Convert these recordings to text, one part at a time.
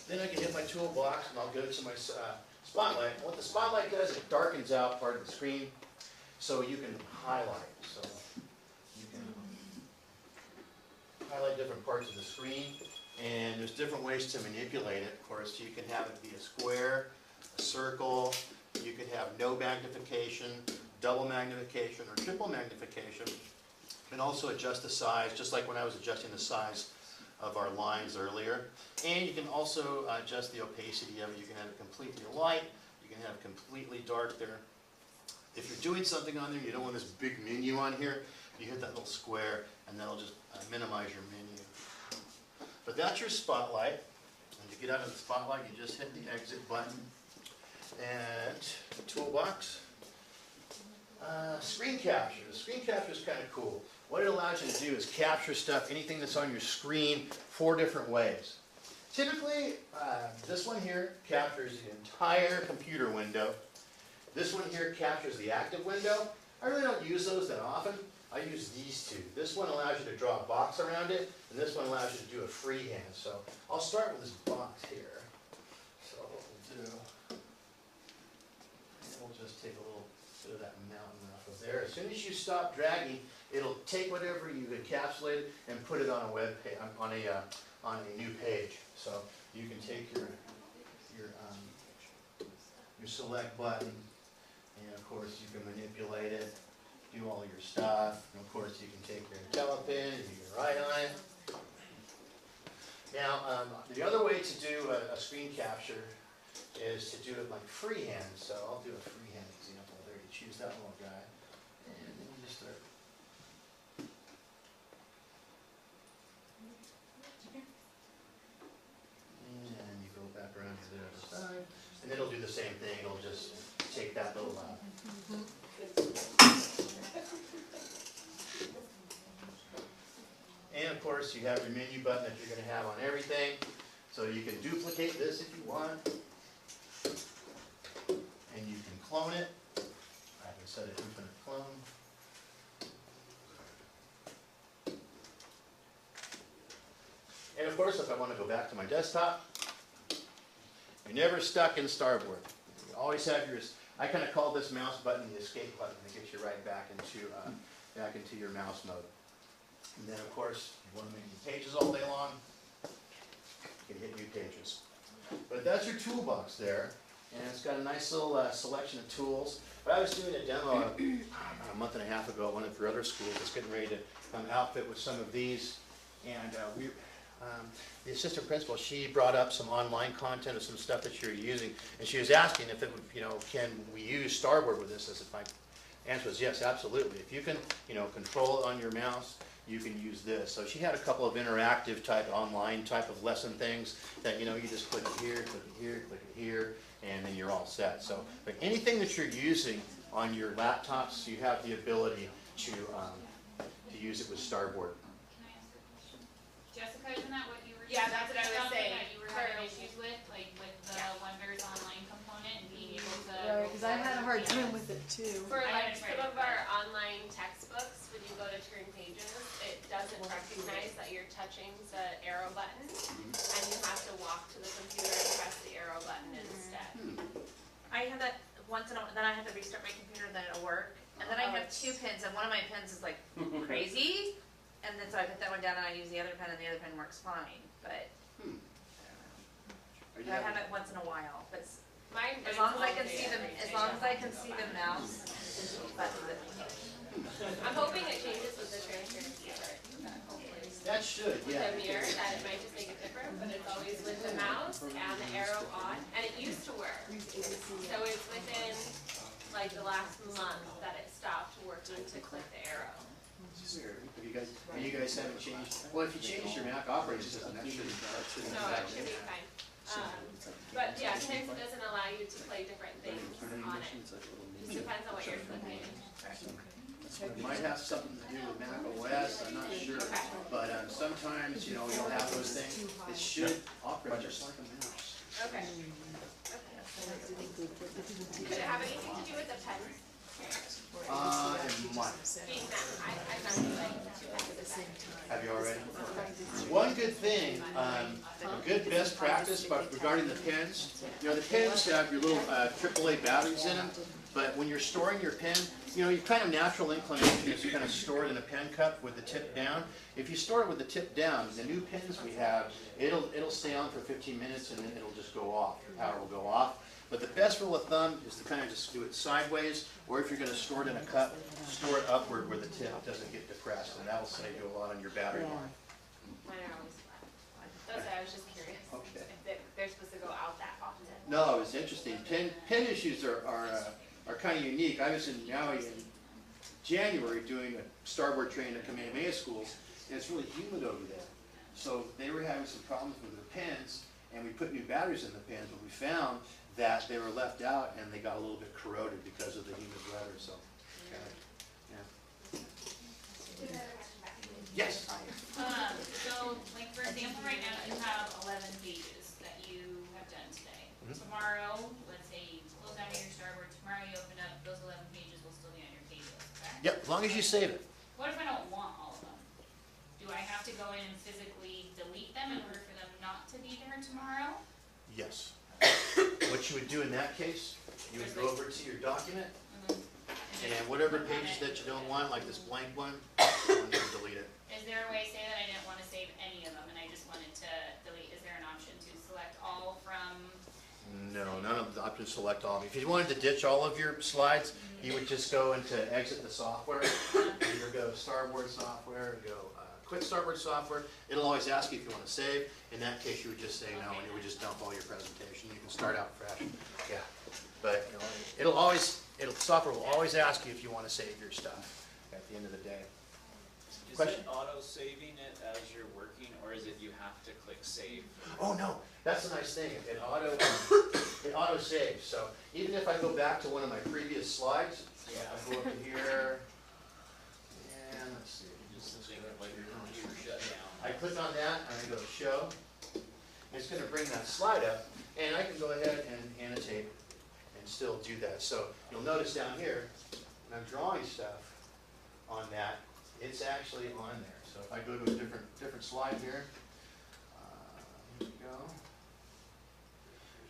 Then I can hit my toolbox and I'll go to my spotlight. What the spotlight does, it darkens out part of the screen so you can highlight. So you can highlight different parts of the screen, and there's different ways to manipulate it. Of course, you can have it be a square, a circle, you could have no magnification, double magnification, or triple magnification, and also adjust the size, just like when I was adjusting the size of our lines earlier. And you can also adjust the opacity of it. You can have it completely light, you can have it completely dark there. If you're doing something on there, you don't want this big menu on here, you hit that little square and that'll just minimize your menu. But that's your spotlight. And to get out of the spotlight, you just hit the exit button. And the toolbox. Screen capture. The screen capture is kind of cool. What it allows you to do is capture stuff, anything that's on your screen, 4 different ways. Typically, this one here captures the entire computer window. This one here captures the active window. I really don't use those that often. I use these two. This one allows you to draw a box around it, and this one allows you to do a freehand. So I'll start with this box here. So what we'll do, we'll just take a little bit of that mountain off of there. As soon as you stop dragging, it'll take whatever you encapsulated and put it on a web page, on a new page. So you can take your select button, and of course you can manipulate it, do all your stuff, and of course you can take your IntelliPin and you can write on it. Now, the other way to do a screen capture is to do it like freehand. So I'll do a freehand example there. You choose that little guy, and then you just start. And you go back around to the other side, and it'll do the same thing. It'll just take that little and of course, you have your menu button that you're going to have on everything. So you can duplicate this if you want. And you can clone it. I can set an infinite clone. And of course, if I want to go back to my desktop, you're never stuck in Starboard. You always have your, I kind of call this mouse button the escape button that gets you right back into your mouse mode. And then, of course, you want to make new pages all day long, you can hit new pages. But that's your toolbox there, and it's got a nice little selection of tools. But I was doing a demo about a month and a half ago at one of your other schools that's getting ready to outfit with some of these. And the assistant principal, she brought up some online content of some stuff that you're using, and she was asking if it would, can we use Starboard with this? As if my answer was yes, absolutely. If you can, control it on your mouse, you can use this. So she had a couple of interactive type, online type of lesson things that, you just click it here, click it here, click it here, and then you're all set. So, but anything that you're using on your laptops, you have the ability to use it with Starboard. Jessica, isn't that what you were? Yeah, that's what I was saying. That you were having issues with, like with the Wonders online component and being able to. Right, because I had a hard time with it too. For like some of our online textbooks, when you go to turn pages, it doesn't recognize that you're touching the arrow button, and you have to walk to the computer and press the arrow button instead. I had that once in a while, then I had to restart my computer, then it'll work. And then I have 2 pins, and one of my pins is like crazy. And then so I put that one down and I use the other pen, and the other pen works fine. But I don't know. I have it once in a while. But Mine as long as I can see the mouse button. I'm hoping it changes with the transparency part. That should, yeah. With the mirror, that it might just make it different, but it's always with the mouse and the arrow on, and it used to work. So it's within like the last month that it stopped working to click the arrow. You guys haven't changed. Well, if you change your Mac operating system, that shouldn't. No, it should be fine. But yeah, sometimes it doesn't allow you to play different things on it. It depends on what you're clicking. It might have something to do with Mac OS, I'm not sure. But sometimes, you'll have those things. It should operate just like a mouse. Okay. Could it have anything to do with the pen? It might. I found it like 2 pens at the same time. Have you already? One good thing A good best practice but regarding the pens, you know, the pens have your little AAA batteries in them, but when you're storing your pen, you know, your kind of natural inclination is to kind of store it in a pen cup with the tip down. If you store it with the tip down, the new pens we have, it'll stay on for 15 minutes and then it'll just go off. Your power will go off. But the best rule of thumb is to kind of just do it sideways, or if you're going to store it in a cup, store it upward where the tip doesn't get depressed, and that will save you a lot on your battery life. Mine are always flat. That's why I was just curious. Okay. If they're supposed to go out that often. No, it's interesting. Pen issues are kind of unique. I was in Maui in January doing a Starboard training at Kamehameha schools, and it's really humid over there. So they were having some problems with their pens, and we put new batteries in the pens, but we found that they were left out and they got a little bit corroded because of the humid weather. So, yeah. Yes. So, like for example, right now you have 11 pages that you have done today. Tomorrow, let's say you close down your Starboard. Tomorrow you open up, those 11 pages will still be on your page list, correct? Yep. As long as you save it. What if I don't want all of them? Do I have to go in and physically delete them in order for them not to be there tomorrow? Yes. What you would do in that case, you would go over to your document, and whatever pages that you don't want, like this blank one, you can delete it. Is there a way, say that I didn't want to save any of them and I just wanted to delete, is there an option to select all from? No, none of the options select all. If you wanted to ditch all of your slides, you would just go into exit the software, either go Starboard software, go quit Starboard software. It'll always ask you if you want to save. In that case, you would just say no, and it would just dump all your presentation. You can start out fresh. Yeah, but you know, software will always ask you if you want to save your stuff at the end of the day. Is Question? it auto-saving it as you're working, or is it you have to click save? Oh no, that's the nice thing. It auto saves. So even if I go back to one of my previous slides, I go up to here, and let's see. Just think of like your computer shut down. I click on that, and I go to show. It's going to bring that slide up, and I can go ahead and annotate and still do that. So you'll notice down here, when I'm drawing stuff on that, it's actually on there. So if I go to a different slide here, here we go,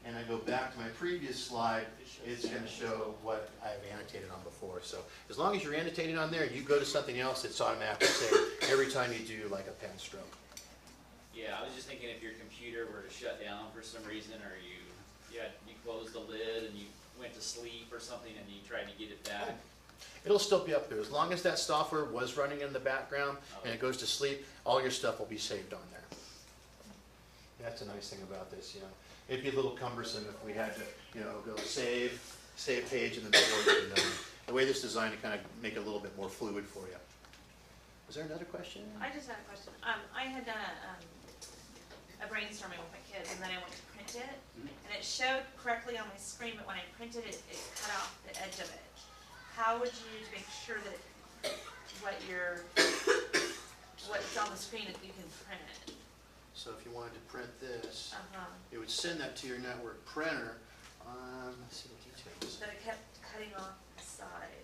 and I go back to my previous slide, it's going to show what I've annotated on before. So as long as you're annotating on there, you go to something else, it's automatically saved every time you do like a pen stroke. Yeah, I was just thinking if your computer were to shut down for some reason, or you closed the lid and you went to sleep or something and you tried to get it back. It'll still be up there. As long as that software was running in the background and it goes to sleep, all your stuff will be saved on there. That's a nice thing about this, you know. It'd be a little cumbersome if we had to, you know, go save page and then before you know. The way this is designed to kind of make it a little bit more fluid for you. Was there another question? I just had a question. I had done a brainstorming with my kids, and then I went to print it, and it showed correctly on my screen, but when I printed it, it cut off the edge of it. How would you make sure that what's on the screen that you can print? So if you wanted to print this, it would send that to your network printer. Let's see the details. But it kept cutting off the side.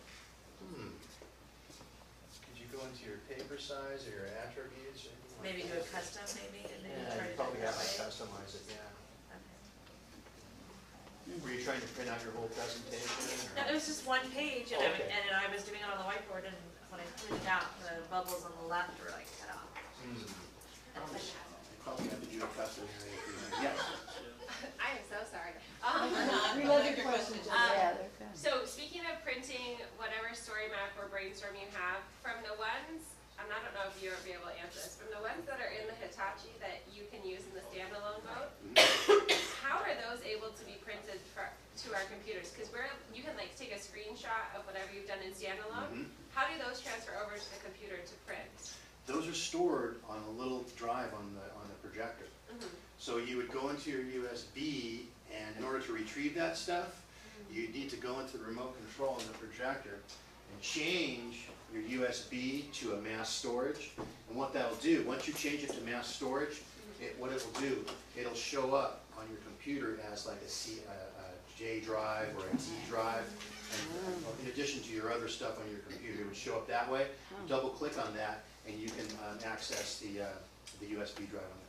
Could you go into your paper size or your attributes? Or Maybe do a custom, maybe, and then yeah, try you to do probably it have that to way. customize it, yeah. Okay. Were you trying to print out your whole presentation? No, it was just one page, and, Okay. and I was doing it on the whiteboard, and when I printed out, the bubbles on the left were like cut off. You probably have to do a custom. Yes. I am so sorry. We love your questions. Yeah, they're good. So speaking of printing whatever story map or brainstorming you have, from the ones, and I don't know if you'll be able to answer this, from the ones that are in the Hitachi that you can use in the standalone mode, how are those able to be printed to our computers? Because you can like take a screenshot of whatever you've done in standalone. How do those transfer over to the computer to print? Those are stored on a little drive on the projector. So you would go into your USB, and in order to retrieve that stuff, you need to go into the remote control on the projector and change your USB to a mass storage. And what that'll do, once you change it to mass storage, what it will do, it'll show up on your computer as like a J drive or a T drive. And in addition to your other stuff on your computer, it would show up that way. Double click on that, and you can access the USB drive on the